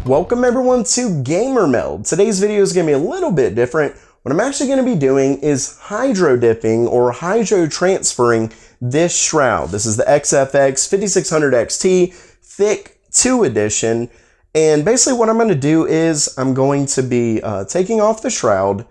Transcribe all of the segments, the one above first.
Welcome everyone to Gamer Meld. Today's video is going to be a little bit different. What I'm actually going to be doing is hydro dipping or hydro transferring this shroud. This is the XFX 5600 XT Thick 2 edition. And basically what I'm going to do is I'm going to be taking off the shroud.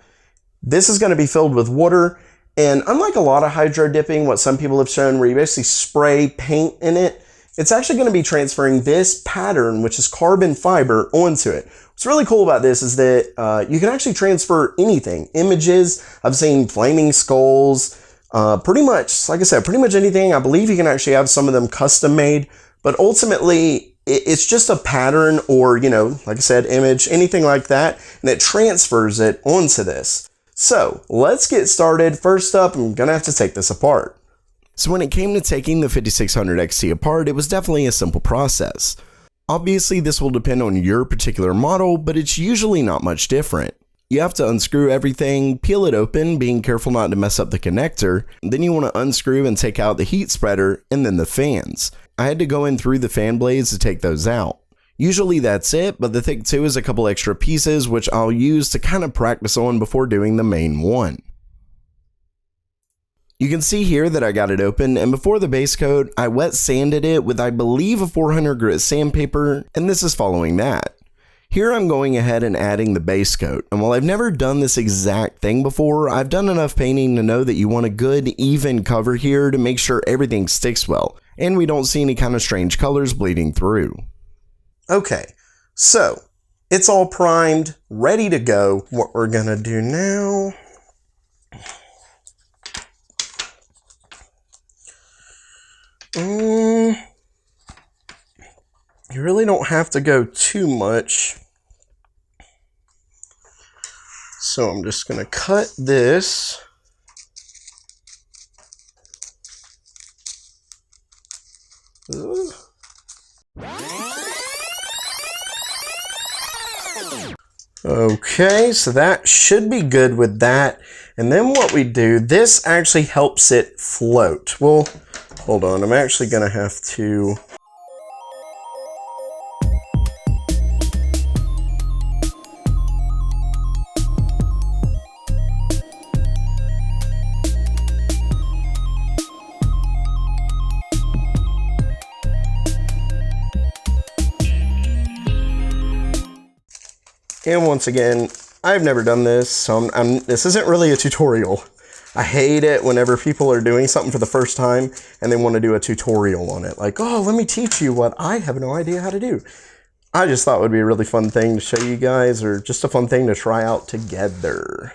This is going to be filled with water. And unlike a lot of hydro dipping, what some people have shown where you basically spray paint in it, it's actually going to be transferring this pattern, which is carbon fiber, onto it. What's really cool about this is that you can actually transfer anything. Images, I've seen flaming skulls, pretty much, like I said, pretty much anything. I believe you can actually have some of them custom made, but ultimately it's just a pattern or, you know, like I said, image, anything like that, and it transfers it onto this. So let's get started. First up, I'm going to have to take this apart. So when it came to taking the 5600 XT apart, it was definitely a simple process. Obviously this will depend on your particular model, but it's usually not much different. You have to unscrew everything, peel it open, being careful not to mess up the connector. Then you want to unscrew and take out the heat spreader and then the fans. I had to go in through the fan blades to take those out. Usually that's it, but the Thick 2 is a couple extra pieces which I'll use to kind of practice on before doing the main one. You can see here that I got it open, and before the base coat, I wet sanded it with I believe a 400 grit sandpaper, and this is following that. Here I'm going ahead and adding the base coat, and while I've never done this exact thing before, I've done enough painting to know that you want a good even cover here to make sure everything sticks well, and we don't see any kind of strange colors bleeding through. Okay, so it's all primed, ready to go. What we're gonna do now, you really don't have to go too much. So I'm just going to cut this. Okay, so that should be good with that. And then what we do, this actually helps it float. Well, hold on, I'm actually going to have to... And once again, I've never done this, so this isn't really a tutorial. I hate it whenever people are doing something for the first time and they want to do a tutorial on it. Like, oh, let me teach you what I have no idea how to do. I just thought it would be a really fun thing to show you guys, or just a fun thing to try out together.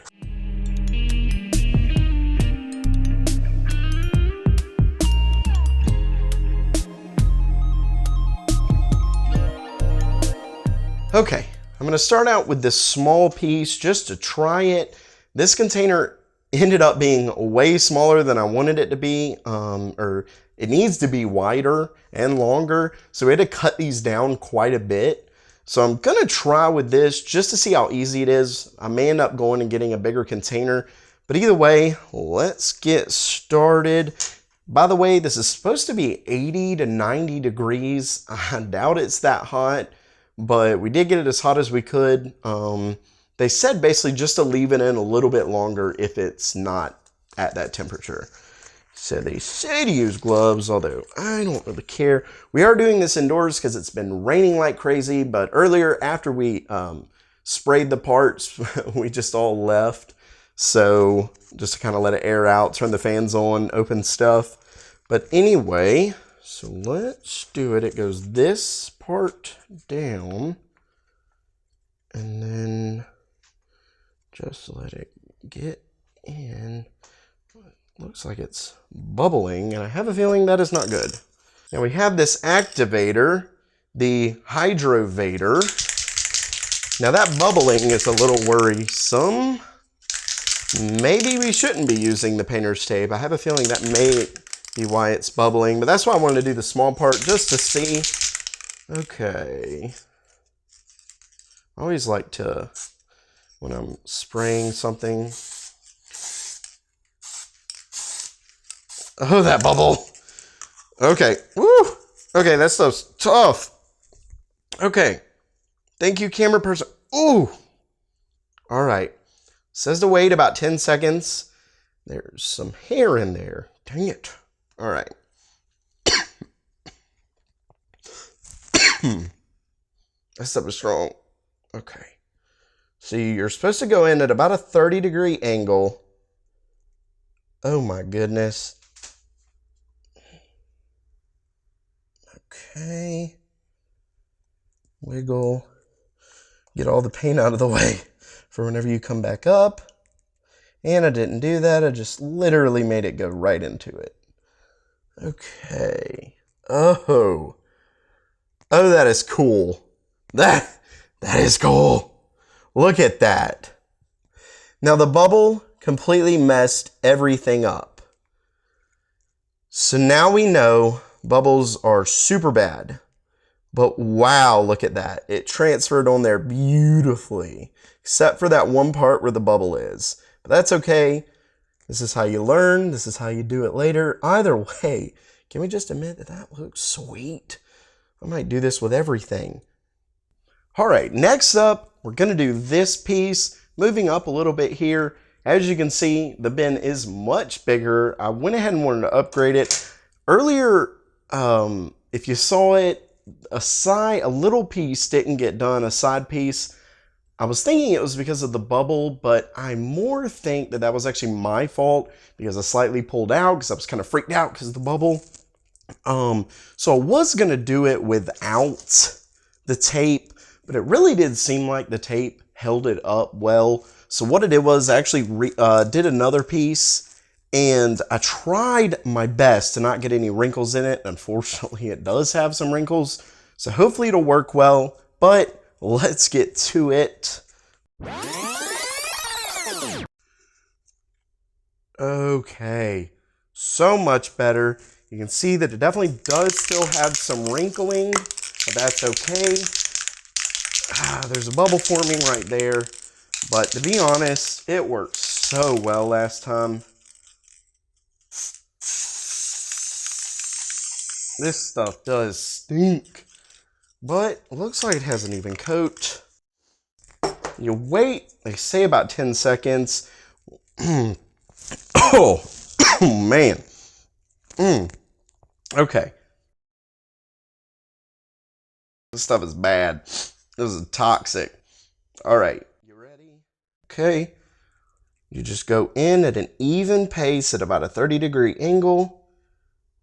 Okay. I'm going to start out with this small piece just to try it. This container ended up being way smaller than I wanted it to be, or it needs to be wider and longer. So we had to cut these down quite a bit. So I'm going to try with this just to see how easy it is. I may end up going and getting a bigger container, but either way, let's get started. By the way, this is supposed to be 80 to 90 degrees. I doubt it's that hot, but we did get it as hot as we could. They said basically just to leave it in a little bit longer if it's not at that temperature. So they say to use gloves, although I don't really care. We are doing this indoors because it's been raining like crazy, but earlier after we sprayed the parts, we just all left. So just to kind of let it air out, turn the fans on, open stuff. But anyway, so let's do it. It goes this part down, and then just let it get in. It looks like it's bubbling, and I have a feeling that is not good. Now we have this activator, the Hydrovator. Now that bubbling is a little worrisome. Maybe we shouldn't be using the painter's tape. I have a feeling that may be why it's bubbling, but that's why I wanted to do the small part, just to see. Okay. I always like to, when I'm spraying something. Oh, that bubble. Okay. Woo. Okay, that stuff's tough. Okay. Thank you, camera person. Ooh. All right. Says to wait about 10 seconds. There's some hair in there. Dang it. All right. That stuff is strong. Okay. So you're supposed to go in at about a 30-degree angle. Oh my goodness. Okay. Wiggle. Get all the paint out of the way for whenever you come back up. And I didn't do that. I just literally made it go right into it. Okay. Oh. Oh, that is cool. That is cool. Look at that. Now the bubble completely messed everything up. So now we know bubbles are super bad. But wow, look at that. It transferred on there beautifully. Except for that one part where the bubble is. But that's okay. This is how you learn. This is how you do it later. Either way, can we just admit that that looks sweet? I might do this with everything. All right, next up, we're going to do this piece. Moving up a little bit here. As you can see, the bin is much bigger. I went ahead and wanted to upgrade it. Earlier, if you saw it, a little piece didn't get done, a side piece. I was thinking it was because of the bubble, but I more think that that was actually my fault because I slightly pulled out because I was kind of freaked out because of the bubble. So I was going to do it without the tape, but it really did seem like the tape held it up well. So what I did was I actually did another piece, and I tried my best to not get any wrinkles in it. Unfortunately, it does have some wrinkles, so hopefully it'll work well, but let's get to it. Okay, so much better. You can see that it definitely does still have some wrinkling, but that's okay. There's a bubble forming right there, but to be honest, it worked so well last time. This stuff does stink, but it looks like it has an even coat. You wait, they say about 10 seconds. Oh, man. Okay. This stuff is bad. This is toxic. All right. You ready? Okay. You just go in at an even pace at about a 30-degree angle.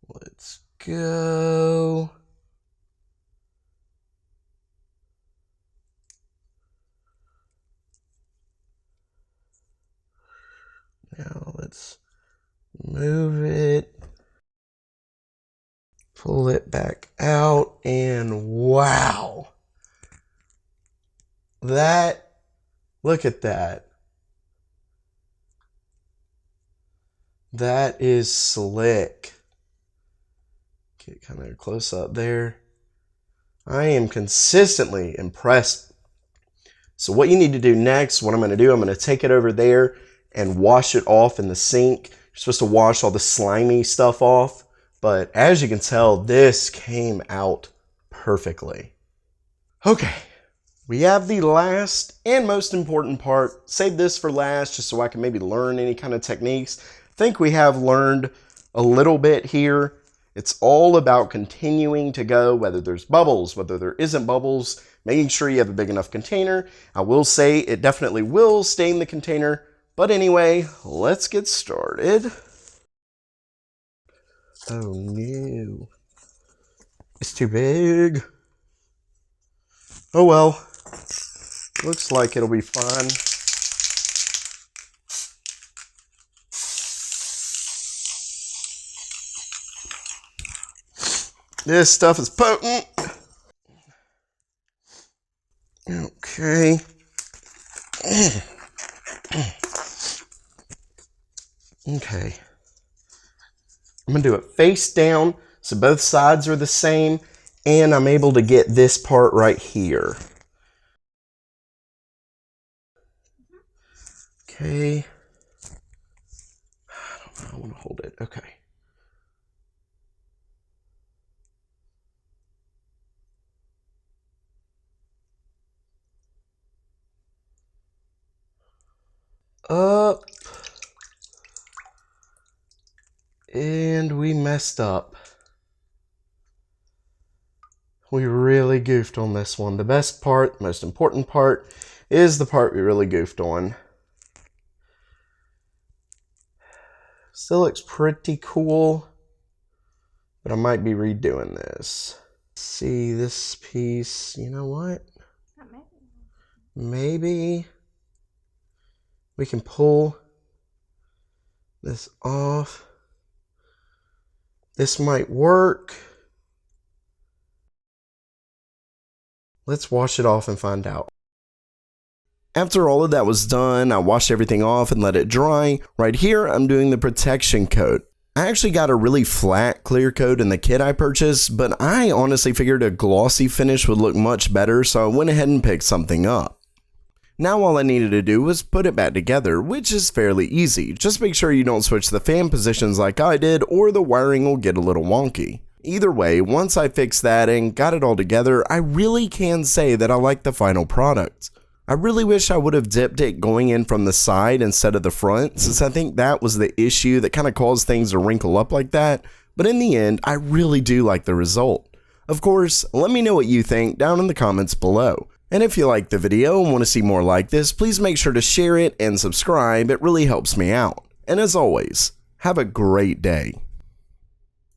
Let's go. Now let's move it. Pull it back out, and wow. Look at that. That is slick. Get kind of close up there. I am consistently impressed. So what you need to do next, what I'm going to do, I'm going to take it over there and wash it off in the sink. You're supposed to wash all the slimy stuff off. But as you can tell, this came out perfectly. Okay, we have the last and most important part. Save this for last just so I can maybe learn any kind of techniques. I think we have learned a little bit here. It's all about continuing to go, whether there's bubbles, whether there isn't bubbles, making sure you have a big enough container. I will say it definitely will stain the container. But anyway, let's get started. Oh no, it's too big. Oh well, looks like it'll be fun. This stuff is potent. Okay. Okay. I'm going to do it face down so both sides are the same, and I'm able to get this part right here. Okay. I don't know, I want to hold it. Okay. up. And we messed up. We really goofed on this one. The best part, most important part, is the part we really goofed on. Still looks pretty cool, but I might be redoing this. See this piece, you know what? Maybe we can pull this off. This might work. Let's wash it off and find out. After all of that was done, I washed everything off and let it dry. Right here, I'm doing the protection coat. I actually got a really flat clear coat in the kit I purchased, but I honestly figured a glossy finish would look much better, so I went ahead and picked something up. Now all I needed to do was put it back together, which is fairly easy. Just make sure you don't switch the fan positions like I did, or the wiring will get a little wonky. Either way, once I fixed that and got it all together, I really can say that I like the final product. I really wish I would have dipped it going in from the side instead of the front, since I think that was the issue that kind of caused things to wrinkle up like that, but in the end, I really do like the result. Of course, let me know what you think down in the comments below. And if you liked the video and want to see more like this, please make sure to share it and subscribe, it really helps me out. And as always, have a great day.